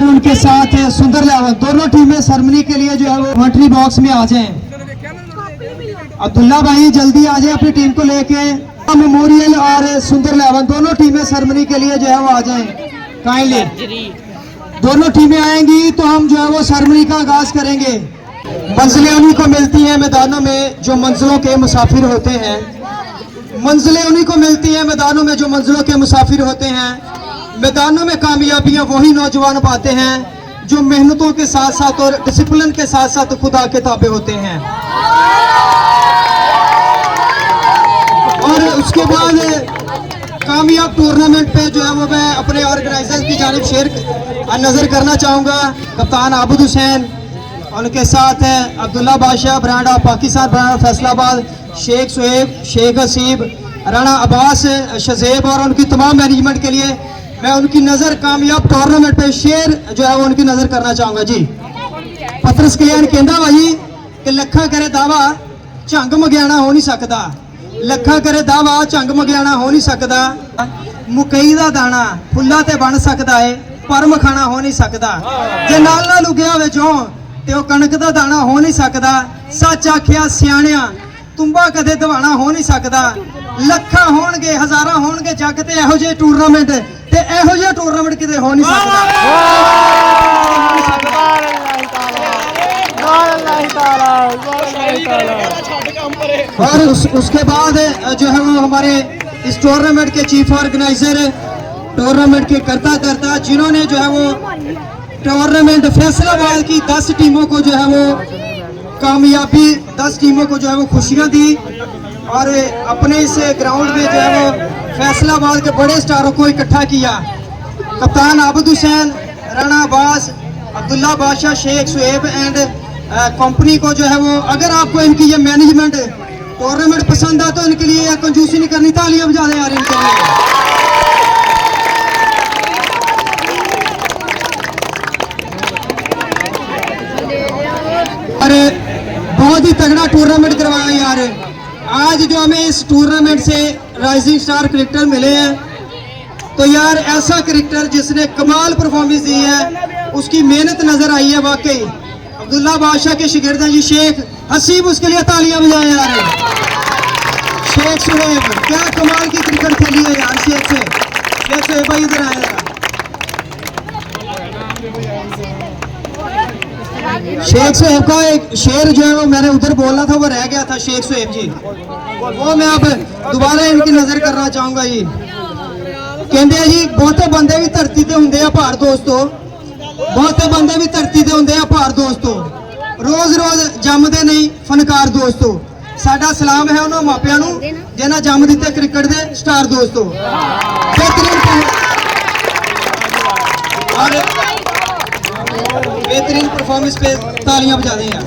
और उनके साथ सुंदर लावन। दोनों टीमें सेरेमनी के लिए जो है वो कमेंट्री बॉक्स में आ जाएं। अब्दुल्ला भाई जल्दी आ जाए अपनी टीम को लेके। मेमोरियल और सुंदर लावन दोनों टीमें सेरेमनी के लिए जो है वो आ जाएं काइंडली। दोनों टीमें आएंगी तो हम जो है वो सेरेमनी का आगाज करेंगे। मंजिलें उन्हीं को मिलती हैं मैदानों में जो मंजिलों के मुसाफिर होते हैं। मंजिलें उन्हीं को मिलती हैं मैदानों में जो मंजिलों के मुसाफिर होते हैं। मैदानों में कामयाबियां वही नौजवान पाते हैं जो मेहनतों के साथ साथ और डिसिप्लिन के साथ साथ खुदा के ताबे होते हैं। और उसके बाद कामयाब टूर्नामेंट पे जो है वो मैं अपने ऑर्गेनाइजर की जानिब शेयर नज़र करना चाहूँगा। कप्तान आबिद हुसैन, उनके साथ है Abdullah Badshah, brand of Pakistan, brand of Faisalabad, Sheikh Suhaib, Sheikh Haseeb, Rana Abbas, Shahzeb और उनकी तमाम मैनेजमेंट के लिए मैं उनकी नज़र कामयाब टूर्नामेंट पे शेयर जो है वो उनकी नज़र करना चाहूँगा जी। पत्रस कल्याण कहता भाई कि लखा करे दावा झंग मगियाना हो नहीं सकता। लखा करे दावा झंग मगियाना हो नहीं सकता। मुकई दा दाना फुल्ला ते बन सकता है पर मखाना हो नहीं सकता। जे नाल नाल उगया होवे जौ ते ओ कणक दा दाना हो नहीं सकता। सच आखिया सियाणिया तुम्बा कदे दवाना हो नहीं सकता। लखा होणगे हजारा होणगे जग ते इहो जे टूर्नामेंट ते इहो जे टूर्नामेंट किते हो नहीं और उसके बाद जो है वो हमारे इस टूर्नामेंट के चीफ ऑर्गेनाइजर, टूर्नामेंट के करता जिन्होंने जो है वो टूर्नामेंट फैसलाबाद की 10 टीमों को जो है वो कामयाबी, 10 टीमों को जो है वो खुशियां दी और अपने इस ग्राउंड में जो है वो फैसलाबाद के बड़े स्टारों को इकट्ठा किया। कप्तान आबिद हुसैन, राणा अब्बास, अब्दुल्ला बादशाह, शेख सुहेब एंड कंपनी को जो है वो, अगर आपको इनकी ये मैनेजमेंट टूर्नामेंट पसंद है तो इनके लिए कंजूसी नहीं करनी, तालियां बजा दें यार इनके लिए। और बहुत ही तगड़ा टूर्नामेंट करवाया यार। आज जो हमें इस टूर्नामेंट से राइजिंग स्टार क्रिकेटर मिले हैं तो यार ऐसा क्रिकेटर जिसने कमाल परफॉर्मेंस दी है, उसकी मेहनत नजर आई है वाकई। अब्दुल्ला बादशाह के शिगिर्द जी शेख हसीब, उसके लिए तालियां बजाएं यार। शेख सुहेब क्या कमाल की क्रिकेट खेली है यार। शेख सुहेब भाई इधर आएगा। शेख सुहेब का एक शेर जो है वो मैंने उधर बोलना था वो रह गया था। शेख सुहेब जी वो मैं अब दोबारा इनकी नजर करना चाहूंगा जी। कहते जी बहुते बंदे भी धरती ते हुंदे आ भार दोस्तों, बहुते बंदे भी धरती ते हुंदे आ भार दोस्तों, रोज रोज जमदे नहीं फनकार दोस्तों। साडा सलाम है उन्होंने मापियां नूं जिन्हां जम दिते क्रिकेट दे स्टार दोस्तों। बेहतरीन परफॉर्मेंस पे तालियां बजा दें यार।